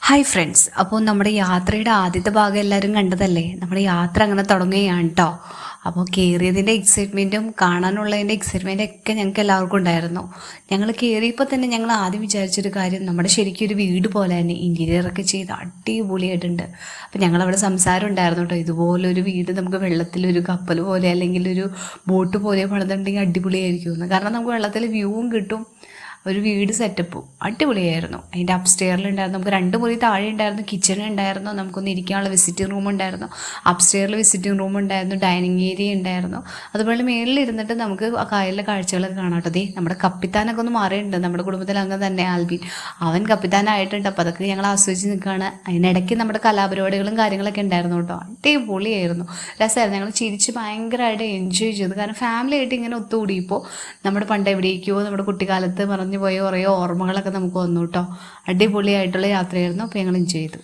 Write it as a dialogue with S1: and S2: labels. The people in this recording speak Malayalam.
S1: ഹായ് ഫ്രണ്ട്സ്, അപ്പോൾ നമ്മുടെ യാത്രയുടെ ആദ്യത്തെ ഭാഗം എല്ലാവരും കണ്ടതല്ലേ. നമ്മുടെ യാത്ര അങ്ങനെ തുടങ്ങുകയാണ് കേട്ടോ. അപ്പോൾ കയറിയതിൻ്റെ എക്സൈറ്റ്മെൻറ്റും കാണാനുള്ളതിൻ്റെ എക്സൈറ്റ്മെൻറ്റും ഒക്കെ ഞങ്ങൾക്ക് എല്ലാവർക്കും ഉണ്ടായിരുന്നു. ഞങ്ങൾ കയറിയപ്പോൾ തന്നെ ഞങ്ങൾ ആദ്യം വിചാരിച്ചൊരു കാര്യം, നമ്മുടെ ശരിക്കും ഒരു വീട് പോലെ തന്നെ ഇൻറ്റീരിയറൊക്കെ ചെയ്ത് അടിപൊളിയായിട്ടുണ്ട്. അപ്പോൾ ഞങ്ങളവിടെ സംസാരം ഉണ്ടായിരുന്നു കേട്ടോ, ഇതുപോലൊരു വീട് നമുക്ക് വെള്ളത്തിലൊരു കപ്പൽ പോലെ അല്ലെങ്കിൽ ഒരു ബോട്ട് പോലെ പണിതുണ്ടെങ്കിൽ അടിപൊളിയായിരിക്കുമെന്ന്. കാരണം നമുക്ക് വെള്ളത്തിൽ വ്യൂവും കിട്ടും, ഒരു വീട് സെറ്റപ്പും അടിപൊളിയായിരുന്നു. അതിൻ്റെ അപ്സ്റ്റെയറിലുണ്ടായിരുന്നു, നമുക്ക് 2 മുറി താഴെ ഉണ്ടായിരുന്നു, കിച്ചൺ ഉണ്ടായിരുന്നു, നമുക്കൊന്ന് ഇരിക്കാനുള്ള വിസിറ്റിംഗ് റൂം ഉണ്ടായിരുന്നു, അപ്സ്റ്റെയറിൽ വിസിറ്റിംഗ് റൂം ഉണ്ടായിരുന്നു, ഡൈനിങ് ഏരിയ ഉണ്ടായിരുന്നു. അതുപോലെ മേളിൽ ഇരുന്നിട്ട് നമുക്ക് ആ കായലിലെ കാഴ്ചകളൊക്കെ കാണാം കേട്ടോ. നമ്മുടെ കപ്പിത്താനൊക്കെ ഒന്ന് മാറിയിട്ടുണ്ട്, നമ്മുടെ കുടുംബത്തിൽ അംഗം തന്നെ ആൽബിൻ, അവൻ കപ്പിത്താനായിട്ടുണ്ട്. അപ്പോൾ അതൊക്കെ ഞങ്ങൾ ആസ്വദിച്ച് നിൽക്കുകയാണ്. അതിനിടയ്ക്ക് നമ്മുടെ കലാപരിപാടികളും കാര്യങ്ങളൊക്കെ ഉണ്ടായിരുന്നു കേട്ടോ. അടിപൊളിയായിരുന്നു, രസമായിരുന്നു. ഞങ്ങൾ ചിരിച്ച് ഭയങ്കരമായിട്ട് എൻജോയ് ചെയ്തു. കാരണം ഫാമിലി ആയിട്ട് ഇങ്ങനെ ഒത്തുകൂടിയപ്പോൾ നമ്മുടെ പണ്ട് എവിടേക്കോ നമ്മുടെ കുട്ടിക്കാലത്ത് പറഞ്ഞു പോയ കുറേ ഓർമ്മകളൊക്കെ നമുക്ക് വന്നു കേട്ടോ. അടിപൊളിയായിട്ടുള്ള യാത്രയായിരുന്നു. അപ്പോൾ ഞങ്ങൾ എൻജോയ് ചെയ്തു.